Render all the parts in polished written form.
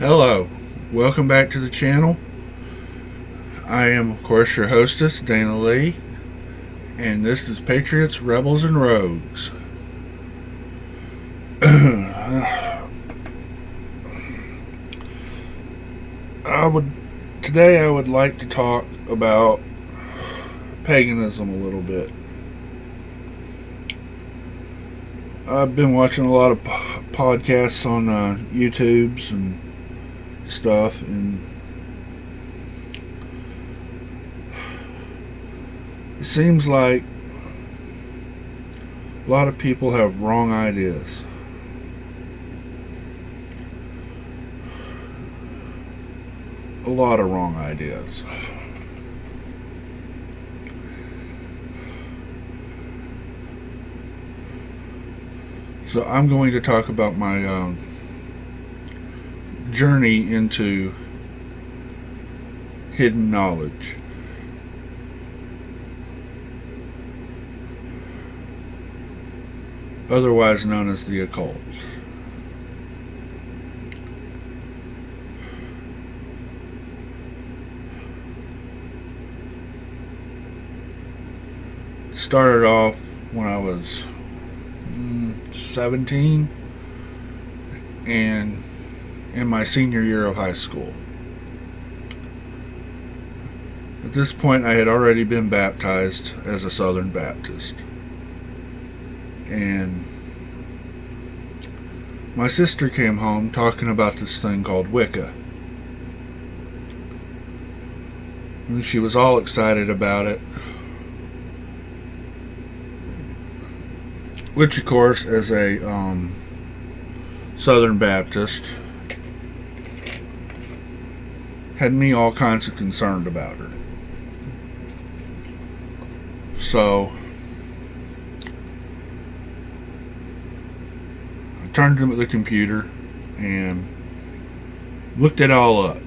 Hello, welcome back to the channel. I am, of course, your hostess, Dana Lee, and this is Patriots, Rebels, and Rogues. I would Today I would like to talk about paganism a little bit. I've been watching a lot of podcasts on YouTubes and stuff, and it seems like a lot of people have wrong ideas. A lot of wrong ideas. So I'm going to talk about my journey into hidden knowledge. Otherwise known as the occult. Started off when I was 17 and in my senior year of high school. At this point, I had already been baptized as a Southern Baptist. And my sister came home talking about this thing called Wicca. And she was all excited about it. Which, of course, as a Southern Baptist, had me all kinds of concerned about her. So I turned to the computer and looked it all up.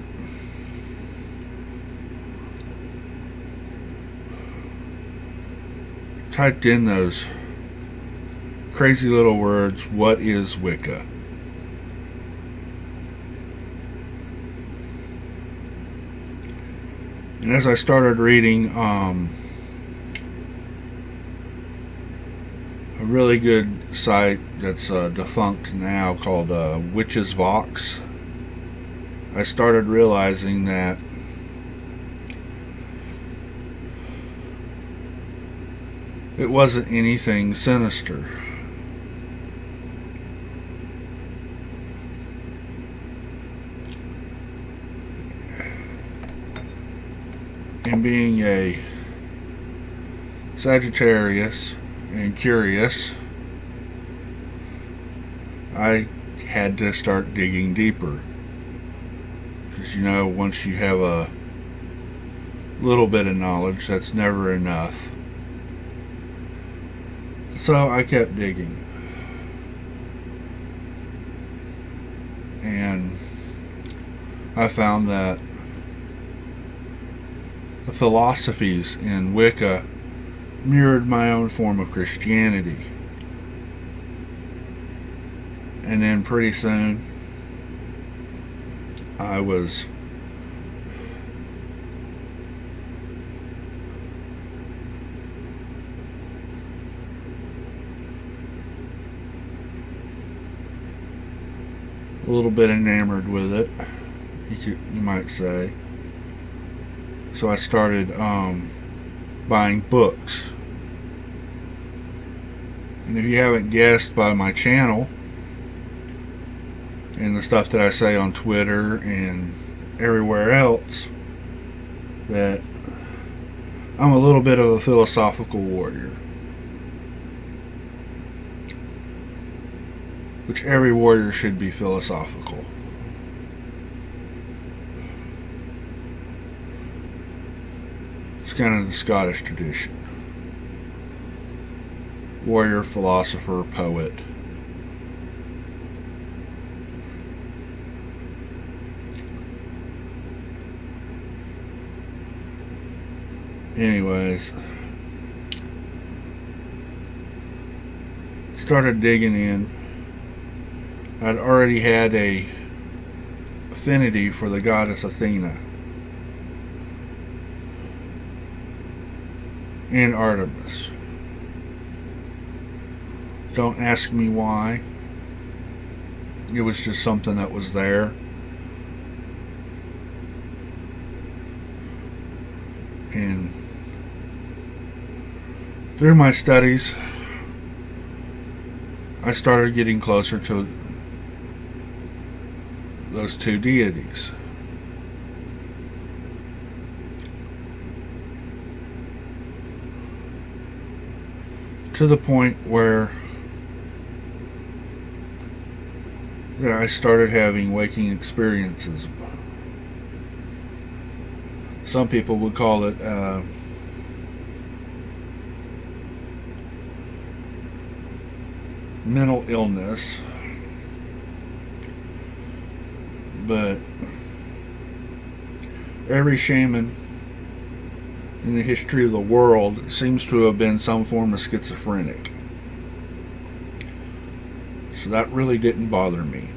Typed in those crazy little words, what is Wicca? And as I started reading a really good site that's defunct now called Witches Vox, I started realizing that it wasn't anything sinister. And being a Sagittarius and curious, I had to start digging deeper. Because, once you have a little bit of knowledge, that's never enough. So I kept digging. And I found that the philosophies in Wicca mirrored my own form of Christianity. And then pretty soon I was a little bit enamored with it, you might say. So I started buying books. And if you haven't guessed by my channel and the stuff that I say on Twitter and everywhere else, that I'm a little bit of a philosophical warrior. Which every warrior should be philosophical. It's kind of the Scottish tradition. Warrior, philosopher, poet. Anyways, started digging in. I'd already had a affinity for the goddess Athena and Artemis. Don't ask me why. It was just something that was there. And through my studies, I started getting closer to those two deities. To the point where I started having waking experiences. Some people would call it mental illness, but every shaman in the history of the world seems to have been some form of schizophrenic. So that really didn't bother me.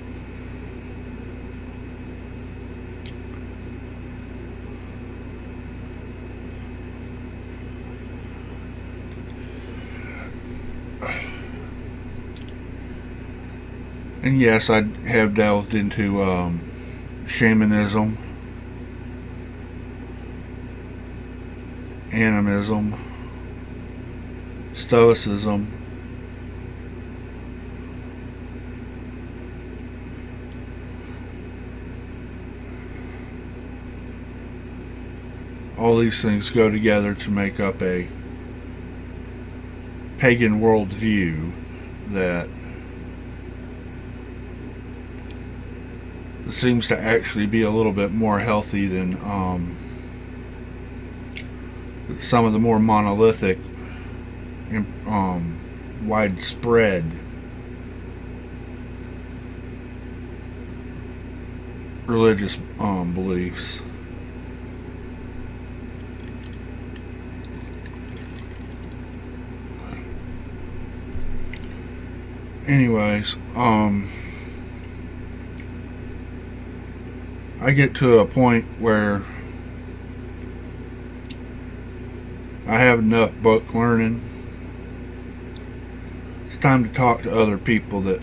And yes, I have delved into shamanism, animism, stoicism, all these things go together to make up a pagan worldview that seems to actually be a little bit more healthy than some of the more monolithic and widespread religious beliefs. Anyways, I get to a point where I have enough book learning. It's time to talk to other people that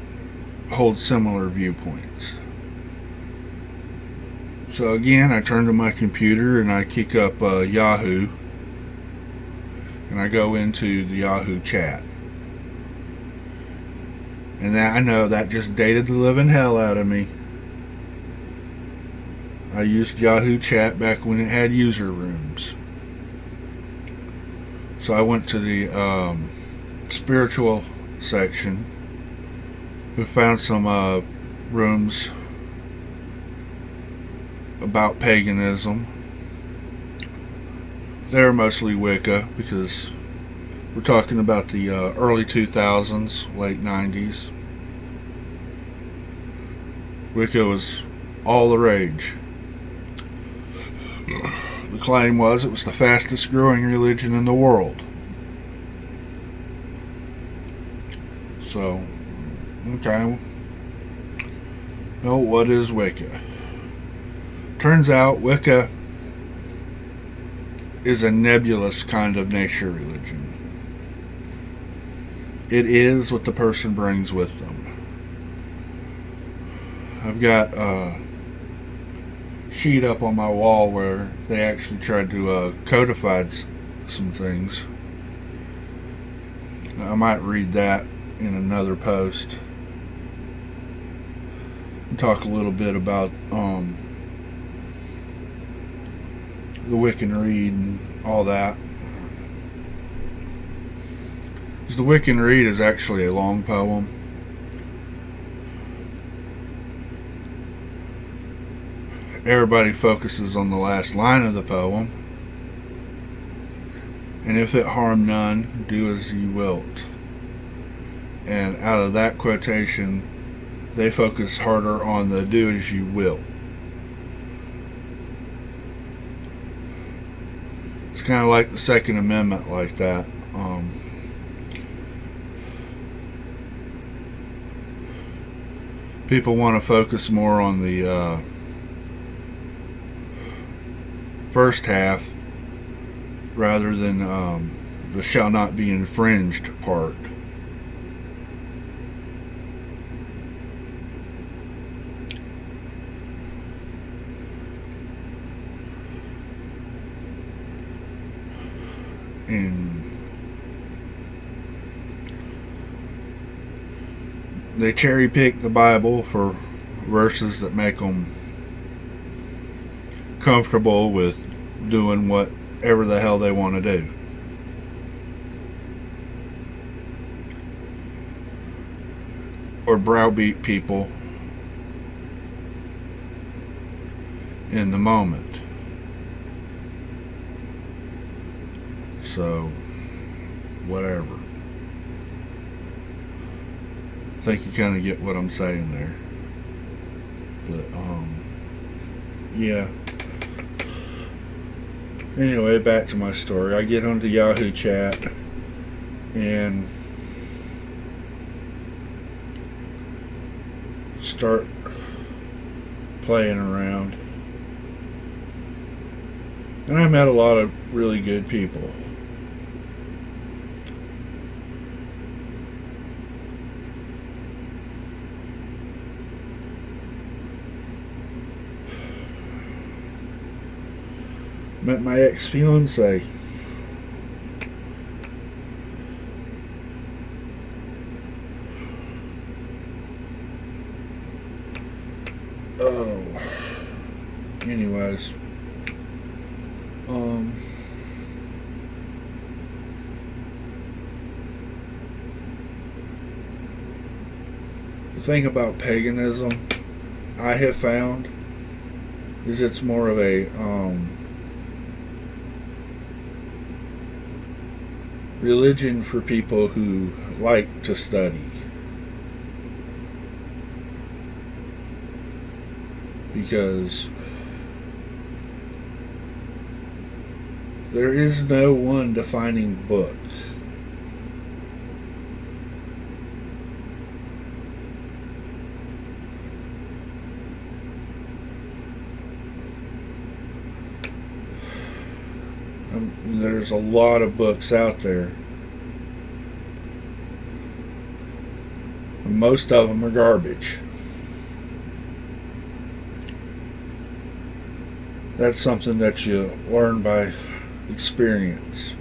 hold similar viewpoints. So again, I turn to my computer and I kick up Yahoo, and I go into the Yahoo chat. And that, I know that just dated the living hell out of me. I used Yahoo Chat back when it had user rooms. So I went to the spiritual section. We found some rooms about paganism. They're mostly Wicca, because we're talking about the early 2000s, late 90s. Wicca was all the rage. The claim was it was the fastest growing religion in the world. So, okay. Well, what is Wicca? Turns out Wicca is a nebulous kind of nature religion. It is what the person brings with them. I've got sheet up on my wall where they actually tried to codify some things. I might read that in another post and talk a little bit about the Wiccan Reed and all that. Because the Wiccan Reed is actually a long poem. Everybody focuses on the last line of the poem. And if it harm none, do as ye wilt. And out of that quotation, they focus harder on the do as you will. It's kind of like the Second Amendment, like that. People want to focus more on the first half rather than the shall not be infringed part. And they cherry pick the Bible for verses that make them comfortable with doing whatever the hell they want to do. Or browbeat people in the moment. So, whatever. I think you kind of get what I'm saying there. But, yeah. Anyway, back to my story. I get onto Yahoo Chat and start playing around. And I met a lot of really good people. Met my ex-fiance. Oh. Anyways. The thing about paganism, I have found, is it's more of a religion for people who like to study. Because there is no one defining book. There's a lot of books out there. Most of them are garbage. That's something that you learn by experience.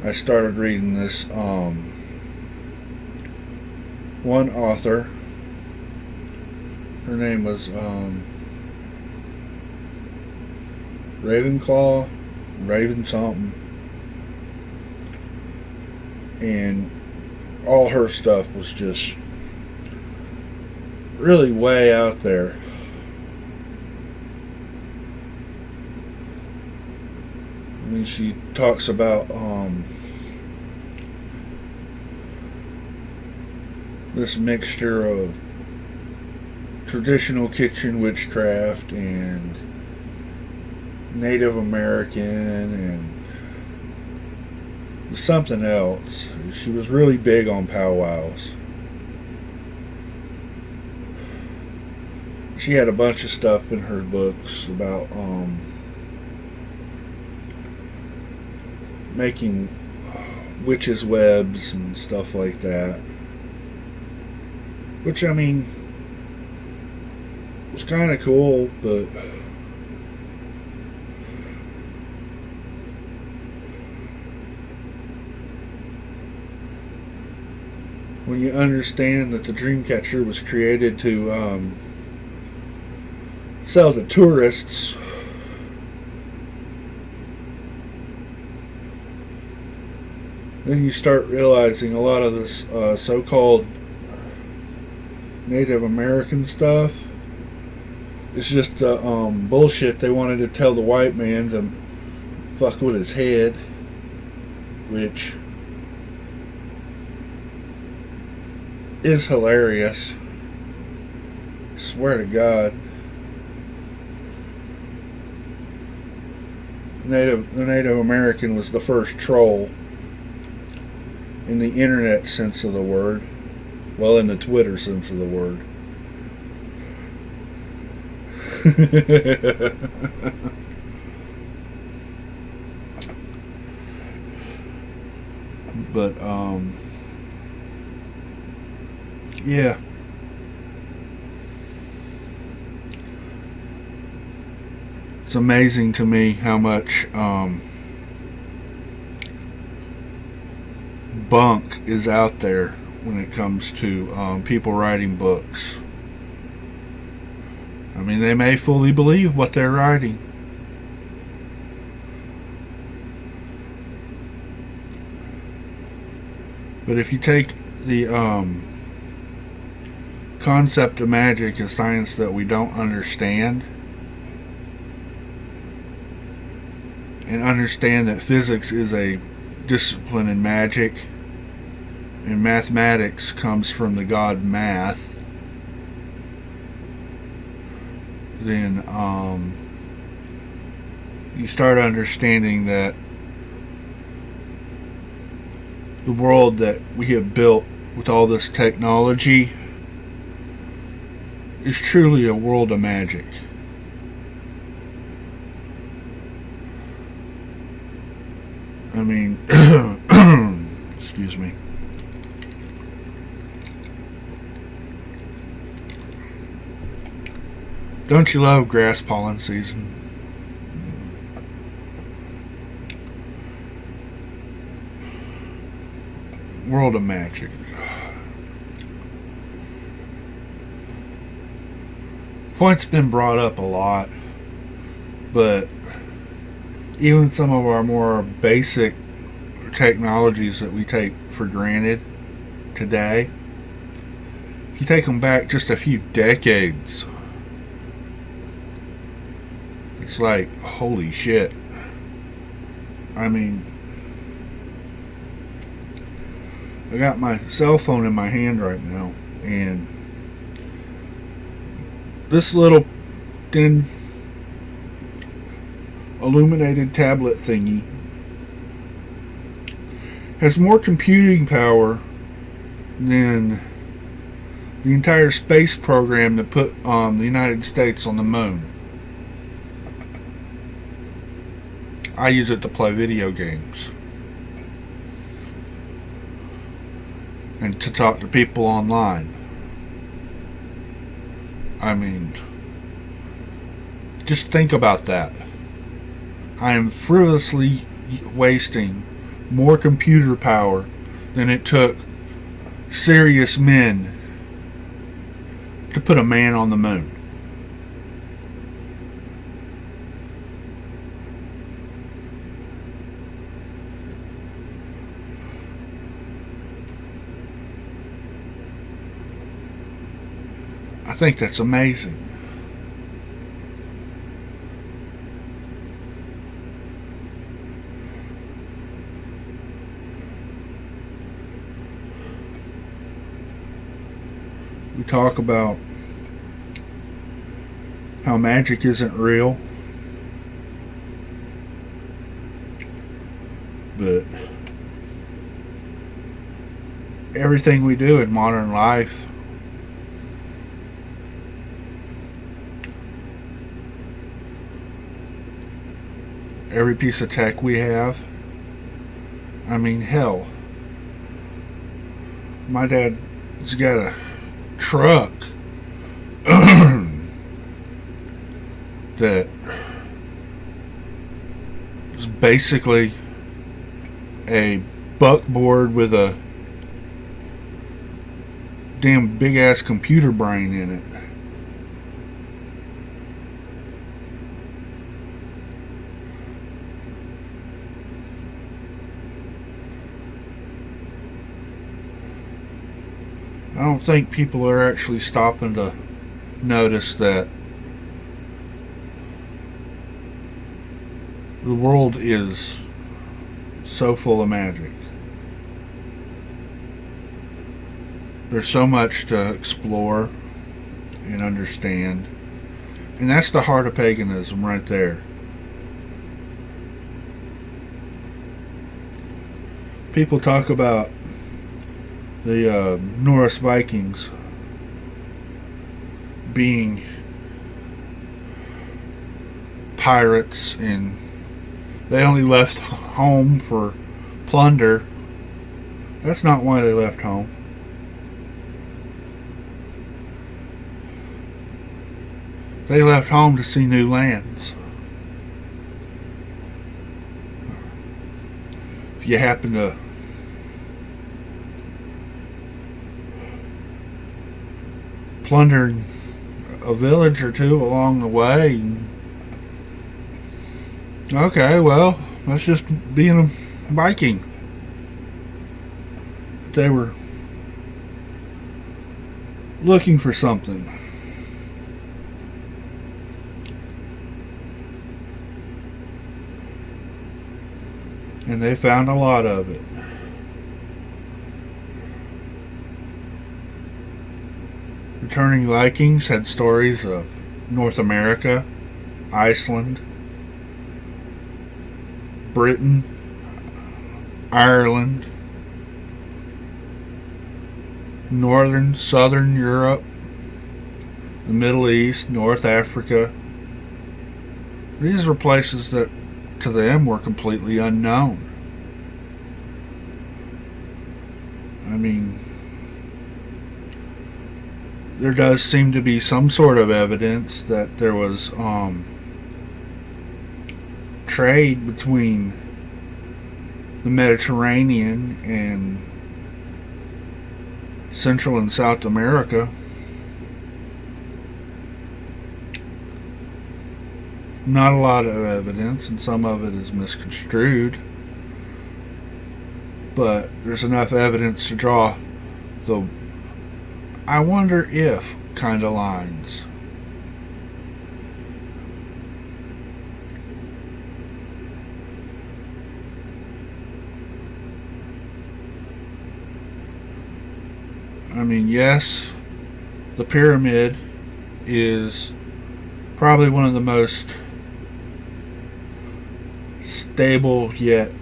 I started reading this one author. Her name was Ravenclaw, Raven something, and all her stuff was just really way out there. I mean, she talks about this mixture of traditional kitchen witchcraft and Native American and something else. She was really big on powwows. She had a bunch of stuff in her books about making witches' webs and stuff like that. Which, I mean, was kind of cool, but when you understand that the Dreamcatcher was created to sell to tourists, then you start realizing a lot of this so-called Native American stuff is just bullshit. They wanted to tell the white man to fuck with his head, which is hilarious. I swear to God. The Native American was the first troll in the internet sense of the word. Well, in the Twitter sense of the word. But yeah. It's amazing to me how much bunk is out there when it comes to people writing books. I mean, they may fully believe what they're writing. But if you take the concept of magic as science that we don't understand, and understand that physics is a discipline in magic, and mathematics comes from the god math, then you start understanding that the world that we have built with all this technology is truly a world of magic. I mean, excuse me. Don't you love grass pollen season? World of magic. Point's been brought up a lot, but even some of our more basic technologies that we take for granted today, if you take them back just a few decades, it's like, holy shit. I mean, I got my cell phone in my hand right now, and this little thin illuminated tablet thingy has more computing power than the entire space program that put the United States on the moon. I use it to play video games and to talk to people online. I mean, just think about that. I am frivolously wasting more computer power than it took serious men to put a man on the moon. I think that's amazing. We talk about how magic isn't real, but everything we do in modern life every piece of tech we have, I mean, hell, my dad's got a truck that is basically a buckboard with a damn big ass computer brain in it. I don't think people are actually stopping to notice that the world is so full of magic. There's so much to explore and understand. And that's the heart of paganism right there. People talk about the Norse Vikings being pirates, and they only left home for plunder. That's not why they left home. They left home to see new lands. If you happen to plunder a village or two along the way, okay, well, that's just being a Viking. They were looking for something. And they found a lot of it. Returning Vikings had stories of North America, Iceland, Britain, Ireland, Northern, Southern Europe, the Middle East, North Africa. These were places that to them were completely unknown. I mean, there does seem to be some sort of evidence that there was trade between the Mediterranean and Central and South America. Not a lot of evidence, and some of it is misconstrued, but there's enough evidence to draw the "I wonder if" kind of lines. I mean, yes, the pyramid is probably one of the most stable yet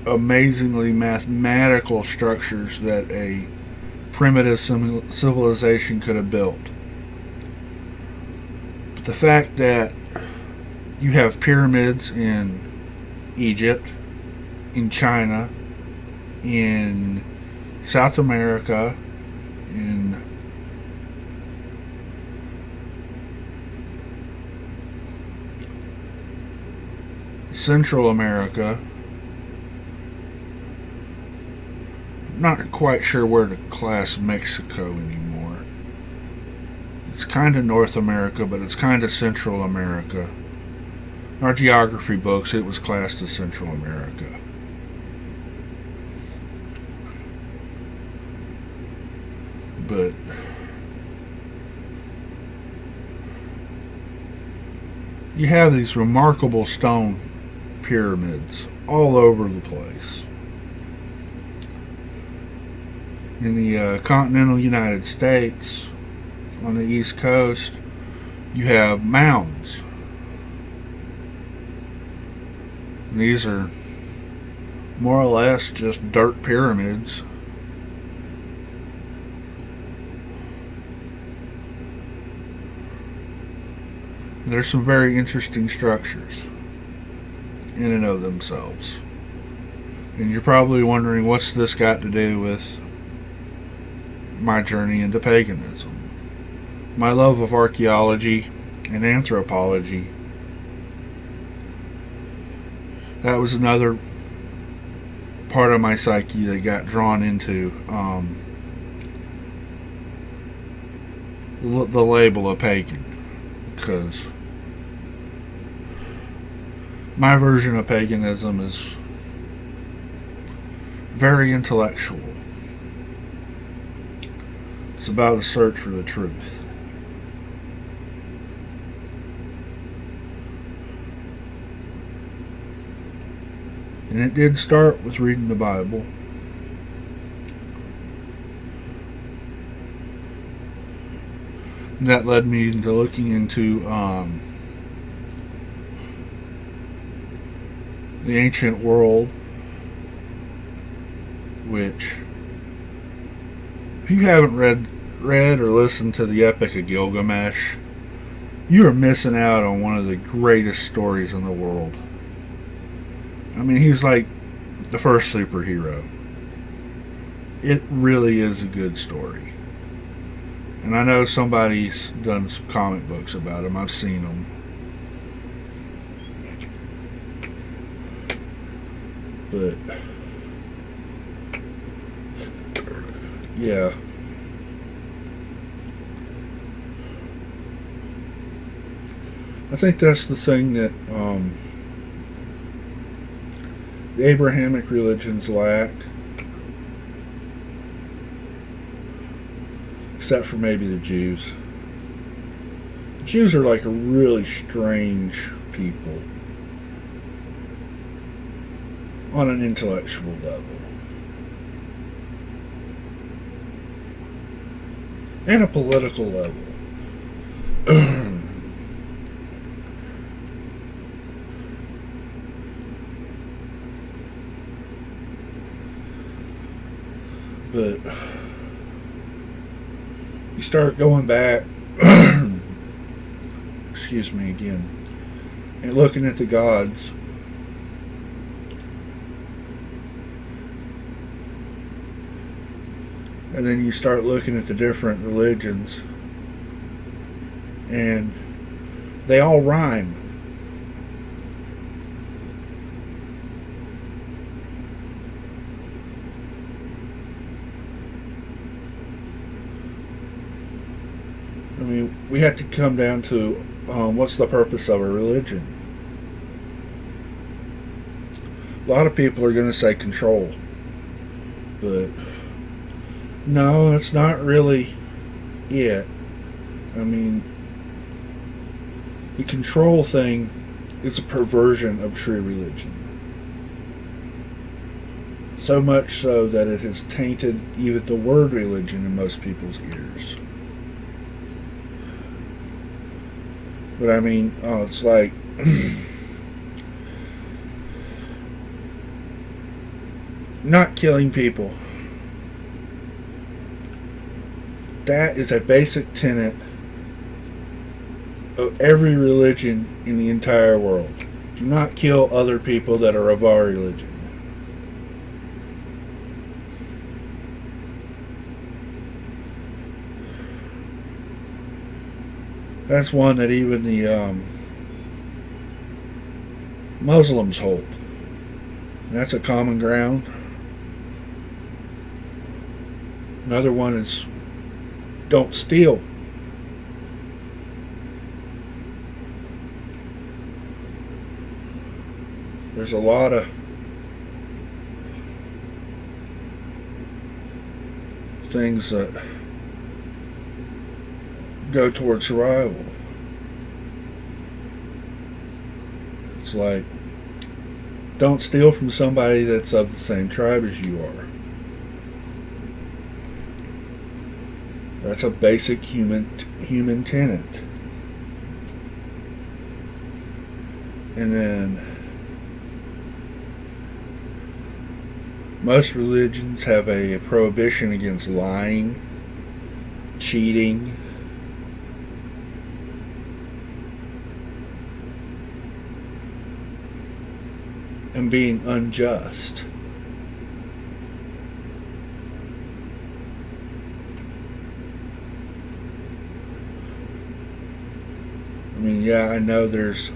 amazingly mathematical structures that a primitive civilization could have built. But the fact that you have pyramids in Egypt, in China, in South America, in Central America, not quite sure where to class Mexico anymore. It's kind of North America, but it's kind of Central America. In our geography books, it was classed as Central America. But you have these remarkable stone pyramids all over the place. In the continental United States, on the East Coast, you have mounds. And these are more or less just dirt pyramids. There's some very interesting structures in and of themselves. And you're probably wondering, what's this got to do with my journey into paganism? My love of archaeology and anthropology. That was another part of my psyche that got drawn into the label of pagan, because my version of paganism is very intellectual. It's about a search for the truth. And it did start with reading the Bible. And that led me into looking into the ancient world, which, if you haven't read or listened to the Epic of Gilgamesh, you are missing out on one of the greatest stories in the world. I mean, he's like the first superhero. It really is a good story. And I know somebody's done some comic books about them. I've seen them. But yeah. I think that's the thing that the Abrahamic religions lack, except for maybe the Jews. The Jews are like a really strange people on an intellectual level. And a political level. But you start going back, excuse me again, and looking at the gods, and then you start looking at the different religions, and they all rhyme. I mean, we have to come down to what's the purpose of a religion? A lot of people are going to say control, but no, that's not really it. I mean, the control thing is a perversion of true religion. So much so that it has tainted even the word religion in most people's ears. But I mean, it's like not killing people. That is a basic tenet of every religion in the entire world. Do not kill other people that are of our religion. That's one that even the Muslims hold. That's a common ground. Another one is don't steal. There's a lot of things that go towards survival. It's like, don't steal from somebody that's of the same tribe as you are. That's a basic human tenet. And then most religions have a prohibition against lying, cheating, and being unjust. I mean, yeah, I know there's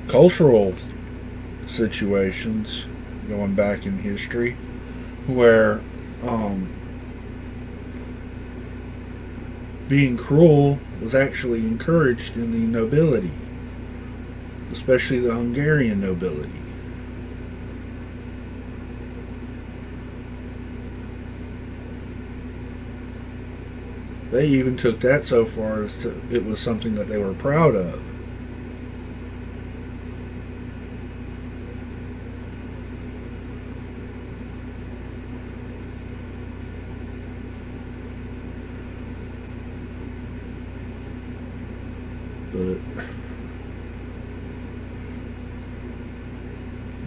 cultural situations going back in history where being cruel was actually encouraged in the nobility, especially the Hungarian nobility. They even took that so far as to it was something that they were proud of. But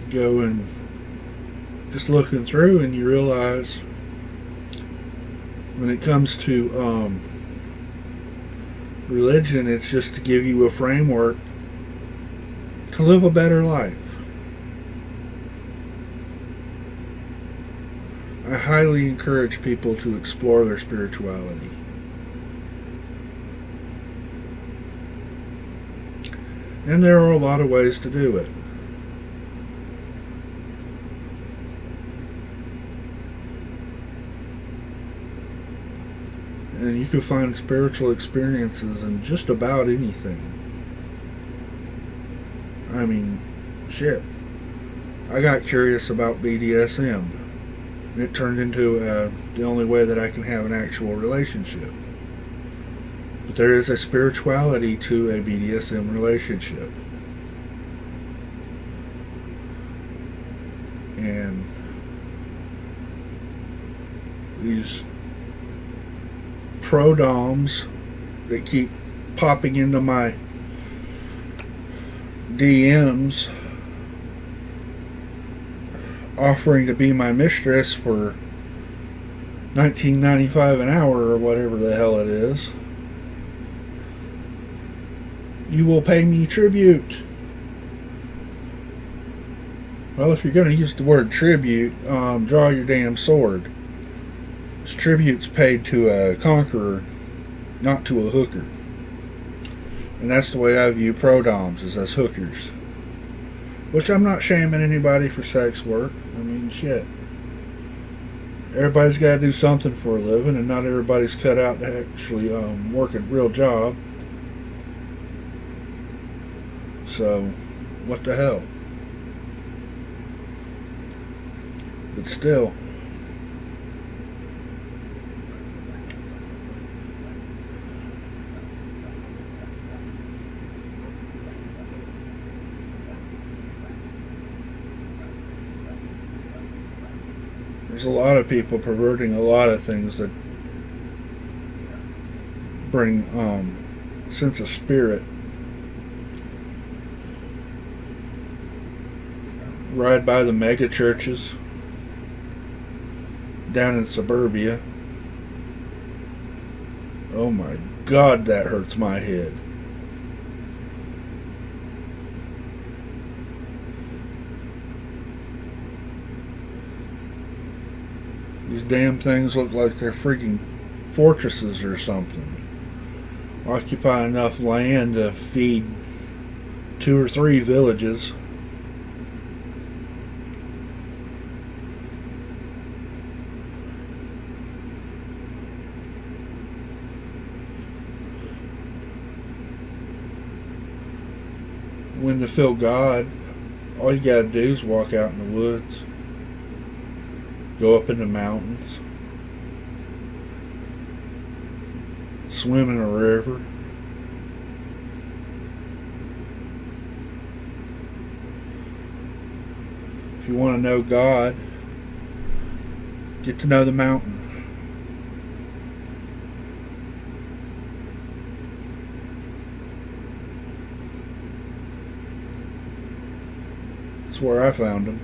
go and just looking through and you realize when it comes to religion, it's just to give you a framework to live a better life. highly encourage people to explore their spirituality. And there are a lot of ways to do it. And you can find spiritual experiences in just about anything. I mean, shit. I got curious about BDSM. And it turned into the only way that I can have an actual relationship. But there is a spirituality to a BDSM relationship. And these pro-doms that keep popping into my DMs offering to be my mistress for $19.95 an hour or whatever the hell it is. You will pay me tribute. Well, if you're going to use the word tribute, draw your damn sword. This tribute's paid to a conqueror, not to a hooker. And that's the way I view pro-doms, is as hookers. Which I'm not shaming anybody for sex work. I mean, shit. Everybody's got to do something for a living, and not everybody's cut out to actually work a real job. So, what the hell? But still, there's a lot of people perverting a lot of things that bring sense of spirit. Ride by the mega churches down in suburbia. Oh my God, that hurts my head. These damn things look like they're freaking fortresses or something. Occupy enough land to feed 2 or 3 villages. When to feel God, all you gotta do is walk out in the woods, go up in the mountains, swim in a river, if you want to know God, get to know the mountain. That's where I found him.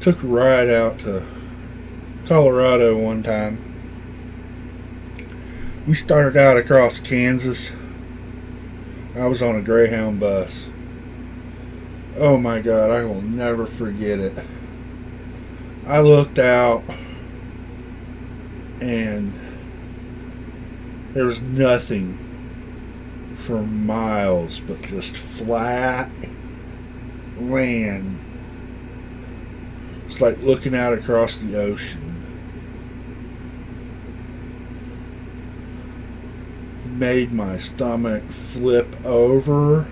Took a ride out to Colorado one time. We started out across Kansas. I was on a Greyhound bus. Oh my God, I will never forget it. I looked out and there was nothing for miles but just flat land. It's like looking out across the ocean. Made my stomach flip over.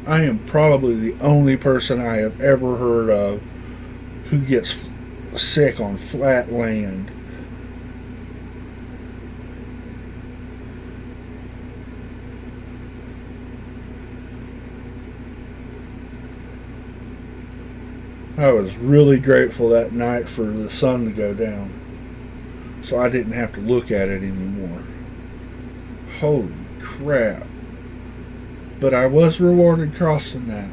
I am probably the only person I have ever heard of who gets sick on flat land. I was really grateful that night for the sun to go down, so I didn't have to look at it anymore. Holy crap. But I was rewarded crossing that.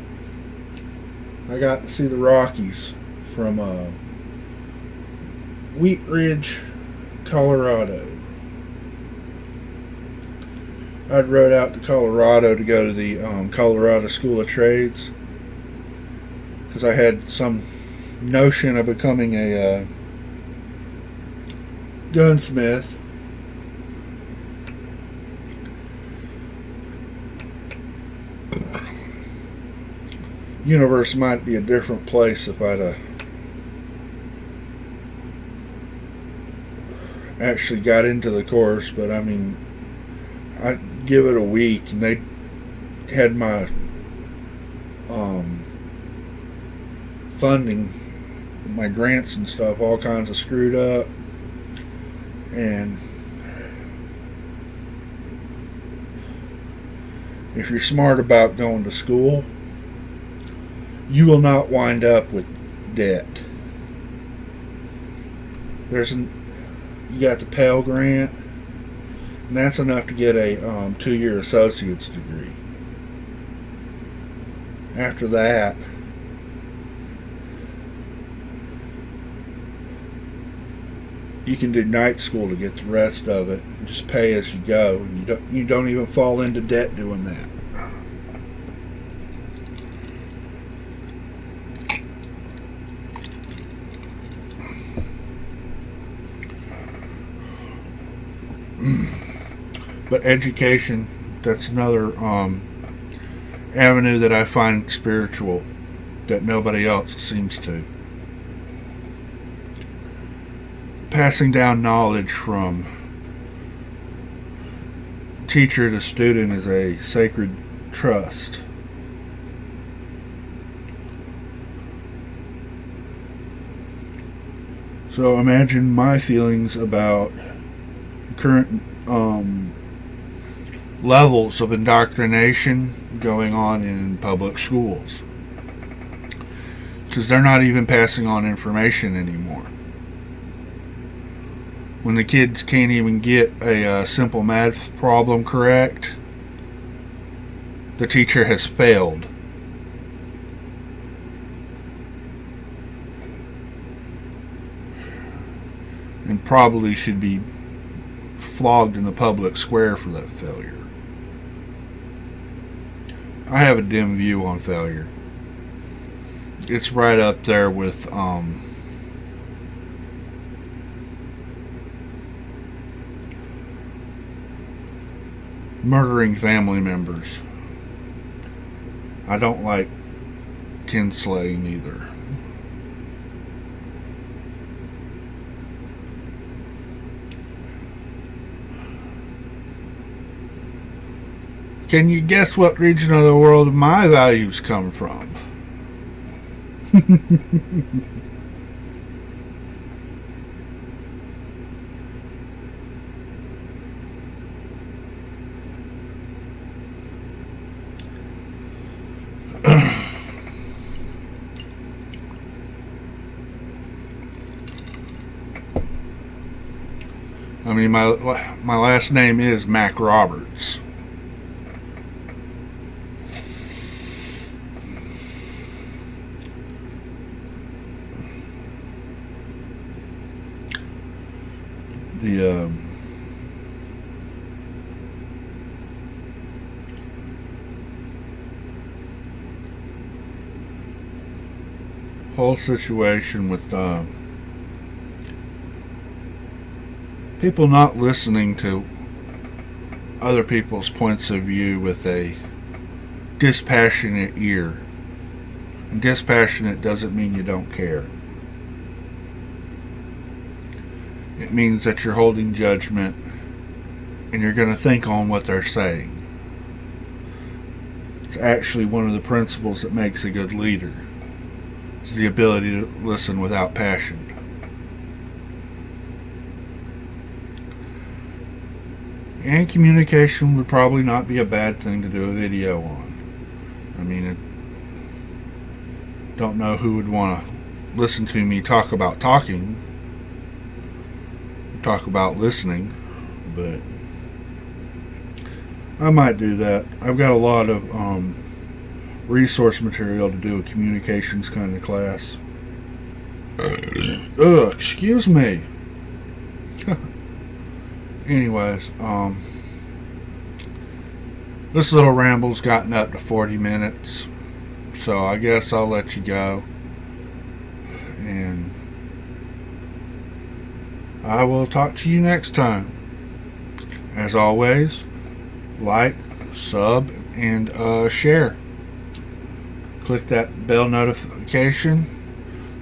I got to see the Rockies from Wheat Ridge, Colorado. I'd rode out to Colorado to go to the Colorado School of Trades. because I had some notion of becoming a gunsmith. Universe might be a different place if I'd actually got into the course, but I mean, I give it a week and they had my funding, my grants and stuff, all kinds of screwed up. And if you're smart about going to school, you will not wind up with debt. You got the Pell Grant, and that's enough to get a 2-year associate's degree. After that, you can do night school to get the rest of it. Just pay as you go, and you don't even fall into debt doing that. But education, that's another avenue that I find spiritual that nobody else seems to. Passing down knowledge from teacher to student is a sacred trust. So imagine my feelings about current levels of indoctrination going on in public schools, because they're not even passing on information anymore. When the kids can't even get a simple math problem correct, the teacher has failed. And probably should be flogged in the public square for that failure. I have a dim view on failure. It's right up there with murdering family members. I don't like kinslaying either. Can you guess what region of the world my values come from? I mean, my last name is Mac Roberts. The whole situation with people not listening to other people's points of view with a dispassionate ear. And dispassionate doesn't mean you don't care. It means that you're holding judgment and you're going to think on what they're saying. It's actually one of the principles that makes a good leader. It's the ability to listen without passion. And communication would probably not be a bad thing to do a video on. I mean, don't know who would want to listen to me talk about talking, talk about listening, but I might do that. I've got a lot of resource material to do a communications kind of class. Excuse me. Anyways, this little ramble's gotten up to 40 minutes. So I guess I'll let you go. And I will talk to you next time. As always, like, sub, and share. Click that bell notification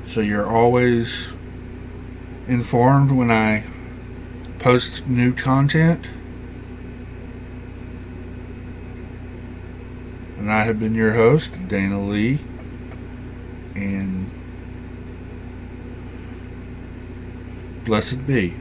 so you're always informed when I post new content. And I have been your host, Dana Lee, and blessed be.